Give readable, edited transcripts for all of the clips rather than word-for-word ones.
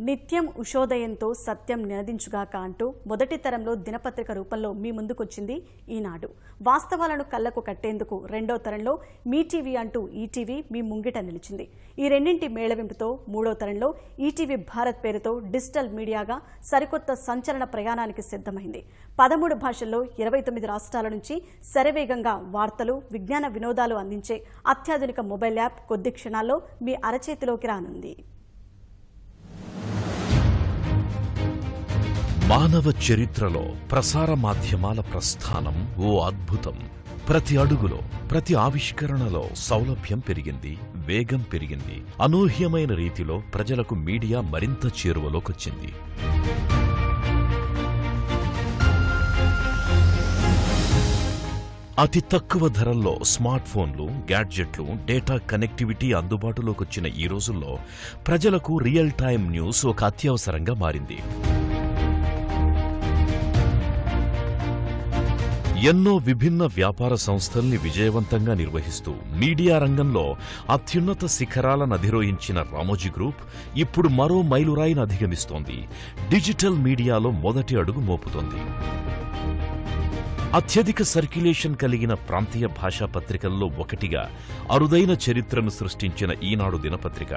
నిత్యం ఉషోదయంతో సత్యం నినదించుగాక అంటూ మొదటి తరంలో దినపత్రిక రూపంలో మీ ముందుకొచ్చింది ఈనాడు. వాస్తవాలను కళ్లకు కట్టేందుకు రెండో తరంలో మీ టీవీ అంటూ ఈటీవీ మీ ముంగిట నిలిచింది. ఈ రెండింటి మేళవింపుతో మూడో తరంలో ఈటీవీ భారత్ పేరుతో డిజిటల్ మీడియాగా సరికొత్త సంచలన ప్రయాణానికి సిద్ధమైంది. 13 భాషల్లో 29 రాష్ట్రాల నుంచి శరవేగంగా వార్తలు, విజ్ఞాన వినోదాలు అందించే అత్యాధునిక మొబైల్ యాప్ కొద్ది క్షణాల్లో మీ అరచేతిలోకి రానుంది. మానవ చరిత్రలో ప్రసార మాధ్యమాల ప్రస్థానం ఓ అద్భుతం. ప్రతి అడుగులో, ప్రతి ఆవిష్కరణలో సౌలభ్యం పెరిగింది, వేగం పెరిగింది. అనూహ్యమైన రీతిలో ప్రజలకు మీడియా మరింత చేరువలోకొచ్చింది. అతి తక్కువ ధరల్లో స్మార్ట్ ఫోన్లు, గ్యాడ్జెట్లు, డేటా కనెక్టివిటీ అందుబాటులోకొచ్చిన ఈ రోజుల్లో ప్రజలకు రియల్ టైమ్ న్యూస్ ఒక అత్యవసరంగా మారింది. ఎన్నో విభిన్న వ్యాపార సంస్థల్ని విజయవంతంగా నిర్వహిస్తూ మీడియా రంగంలో అత్యున్నత శిఖరాలను అధిరోహించిన రామోజీ గ్రూప్ ఇప్పుడు మరో మైలురాయిని అధిగమిస్తోంది. డిజిటల్ మీడియాలో మొదటి అడుగు మోపుతోంది. అత్యధిక సర్క్యులేషన్ కలిగిన ప్రాంతీయ భాషా పత్రికల్లో ఒకటిగా అరుదైన చరిత్రను సృష్టించిన ఈనాడు దినపత్రిక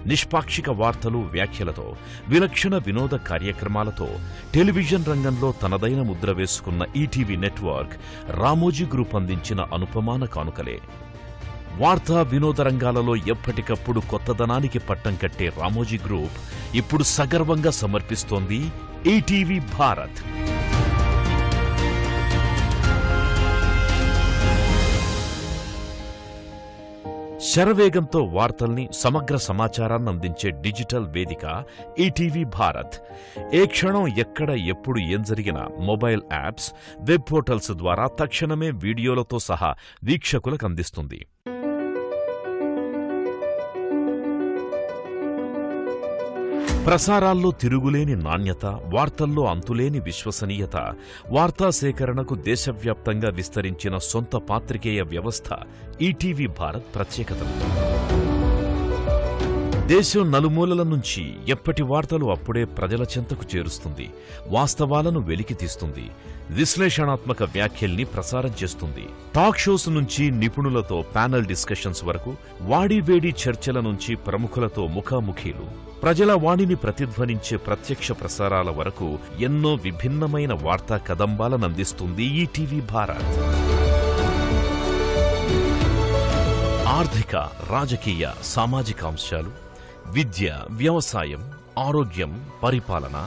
నిష్పాక్షిక వార్తలు, వ్యాఖ్యలతో, విలక్షణ వినోద కార్యక్రమాలతో టెలివిజన్ రంగంలో తనదైన ముద్ర వేసుకున్న ఈటీవీ నెట్వర్క్ రామోజీ గ్రూప్ అందించిన అనుపమాన కానుకలే. వార్తా వినోద రంగాలలో ఎప్పటికప్పుడు కొత్తదనానికి పట్టం కట్టే రామోజీ గ్రూప్ ఇప్పుడు సగర్వంగా సమర్పిస్తోంది ఈటీవీ భారత్. శరవేగంతో వార్తల్ని, సమగ్ర సమాచారాన్ని అందించే డిజిటల్ వేదిక ఈటీవీ భారత్. ఏ క్షణం ఎక్కడ ఎప్పుడు ఏం జరిగినా మొబైల్ యాప్స్, వెబ్ పోర్టల్స్ ద్వారా తక్షణమే వీడియోలతో సహా వీక్షకులకు అందిస్తుంది. ప్రసారాల్లో తిరుగులేని నాణ్యత, వార్తల్లో అంతులేని విశ్వసనీయత, వార్తా సేకరణకు దేశవ్యాప్తంగా విస్తరించిన సొంత పాత్రికేయ వ్యవస్థ ఈటీవీ భారత్ ప్రత్యేకతలు. దేశం నలుమూలల నుంచి ఎప్పటి వార్తలు అప్పుడే ప్రజల చెంతకు చేరుస్తుంది, వాస్తవాలను వెలికితీస్తుంది, విశ్లేషణాత్మక వ్యాఖ్యల్ని ప్రసారం చేస్తుంది. టాక్ షోస్ నుంచి నిపుణులతో ప్యానెల్ డిస్కషన్స్ వరకు, వాడివేడి చర్చల నుంచి ప్రముఖులతో ముఖాముఖీలు, ప్రజల వాణిని ప్రతిధ్వనించే ప్రత్యక్ష ప్రసారాల వరకు ఎన్నో విభిన్నమైన వార్తా కదంబాలను అందిస్తుంది ఈటీవీ భారత్. ఆర్థిక, రాజకీయ, సామాజిక అంశాలు, విద్య, వ్యవసాయం, ఆరోగ్యం, పరిపాలన,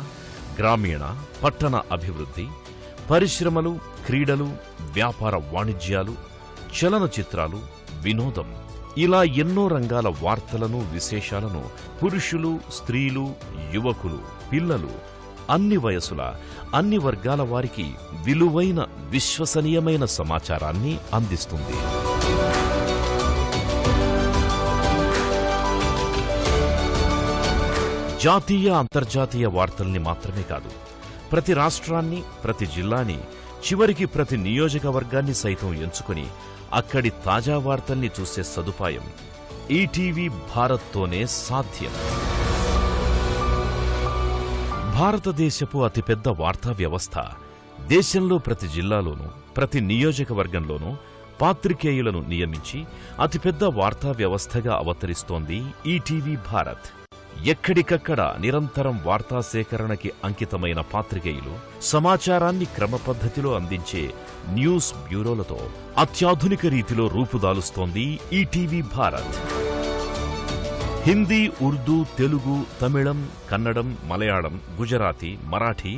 గ్రామీణ, పట్టణ అభివృద్ధి, పరిశ్రమలు, క్రీడలు, వ్యాపార వాణిజ్యాలు, చలనచిత్రాలు, వినోదం, ఇలా ఎన్నో రంగాల వార్తలను, విశేషాలను పురుషులు, స్త్రీలు, యువకులు, పిల్లలు, అన్ని వయసుల, అన్ని వర్గాల వారికి విలువైన, విశ్వసనీయమైన సమాచారాన్ని అందిస్తుంది. జాతీయ, అంతర్జాతీయ వార్తల్ని మాత్రమే కాదు, ప్రతి రాష్ట్రాన్ని, ప్రతి జిల్లాని, చివరికి ప్రతి నియోజకవర్గాన్ని సైతం ఎంచుకుని అక్కడి తాజా వార్తల్ని చూసే సదుపాయం ఈటీవీ భారత్తోనే సాధ్యం. భారతదేశపు అతిపెద్ద వార్తా వ్యవస్థ. దేశంలో ప్రతి జిల్లాలోనూ, ప్రతి నియోజకవర్గంలోనూ పాత్రికేయులను నియమించి అతిపెద్ద వార్తా వ్యవస్థగా అవతరిస్తోంది ఈటీవీ భారత్. ఎక్కడికక్కడ నిరంతరం వార్తా సేకరణకి అంకితమైన పాత్రికేయులు, సమాచారాన్ని క్రమపద్ధతిలో అందించే న్యూస్ బ్యూరోలతో అత్యాధునిక రీతిలో రూపుదాలుస్తోంది ఈటీవీ భారత్. హిందీ, ఉర్దూ, తెలుగు, తమిళం, కన్నడం, మలయాళం, గుజరాతీ, మరాఠీ,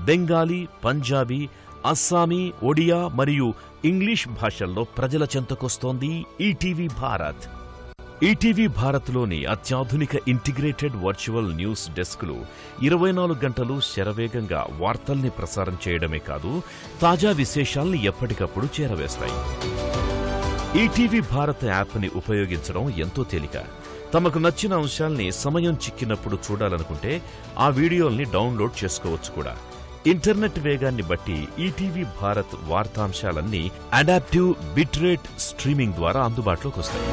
బెంగాలీ, పంజాబీ, అస్సామీ, ఒడియా మరియు ఇంగ్లీష్ భాషల్లో ప్రజల చెంతకొస్తోంది ఈటీవీ భారత్. ఈటీవీ భారత్లోని అత్యాధునిక ఇంటిగ్రేటెడ్ వర్చువల్ న్యూస్ డెస్క్లు 24 గంటలు శరవేగంగా వార్తల్ని ప్రసారం చేయడమే కాదు, తాజా విశేషాల్ని ఎప్పటికప్పుడు చేరవేస్తాయి. ఈటీవీ భారత్ యాప్ని ఉపయోగించడం ఎంతో తేలిక. తమకు నచ్చిన అంశాల్ని సమయం చిక్కినప్పుడు చూడాలనుకుంటే ఆ వీడియోల్ని డౌన్లోడ్ చేసుకోవచ్చు కూడా. ఇంటర్నెట్ వేగాన్ని బట్టి ఈటీవీ భారత్ వార్తాంశాలన్నీ అడాప్టివ్ బిట్రేట్ స్ట్రీమింగ్ ద్వారా అందుబాటులోకి వస్తాయి.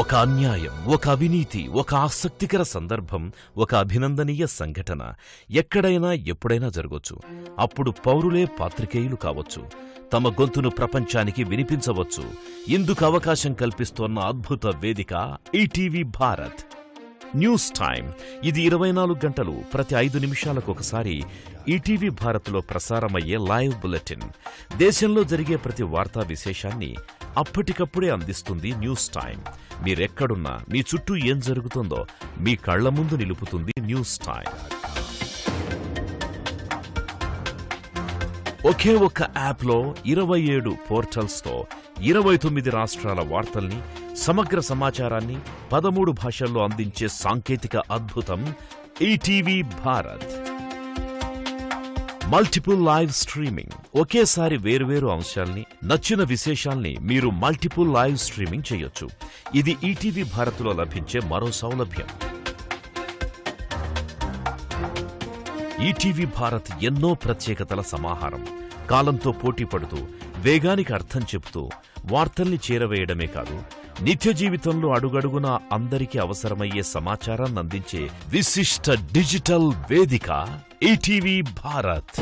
ఒక అన్యాయం, ఒక అవినీతి, ఒక ఆసక్తికర సందర్భం, ఒక అభినందనీయ సంఘటన ఎక్కడైనా ఎప్పుడైనా జరగొచ్చు. అప్పుడు పౌరులే పాత్రికేయులు కావచ్చు, తమ గొంతును ప్రపంచానికి వినిపించవచ్చు. ఇందుకు అవకాశం కల్పిస్తోన్న అద్భుత వేదిక ఈటీవీ భారత్. News time. ఇది 24 గంటలు ప్రతి 5 నిమిషాలకొకసారి ఈటీవీ భారత్లో ప్రసారమయ్యే లైవ్ బులెటిన్. దేశంలో జరిగే ప్రతి వార్తా విశేషాన్ని అప్పటికప్పుడే అందిస్తుంది న్యూస్ టైం. మీరెక్కడున్నా మీ చుట్టూ ఏం జరుగుతుందో మీ కళ్ల ముందు నిలుపుతుంది న్యూస్ టైం. ఒకే ఒక్క యాప్లో 27 పోర్టల్స్తో 29 రాష్ట్రాల వార్తల్ని, సమగ్ర సమాచారాన్ని 13 భాషల్లో అందించే సాంకేతిక అద్భుతం ETV Bharat. Multiple live streaming. ఒకేసారి వేర్వేరు అంశాల్ని, నచ్చిన విశేషాల్ని మీరు మల్టిపుల్ లైవ్ స్ట్రీమింగ్ చేయొచ్చు. ఇది ఈటీవీ భారత్లో లభించే మరో సౌలభ్యం. ఈటీవీ భారత్ ఎన్నో ప్రత్యేకతల సమాహారం. కాలంతో పోటీ పడుతూ, వేగానికి అర్థం చెబుతూ వార్తల్ని చేరవేయడమే కాదు, నిత్య జీవితంలో అడుగడుగునా అందరికీ అవసరమయ్యే సమాచారాన్ని అందించే విశిష్ట డిజిటల్ వేదిక ఈటీవీ భారత్.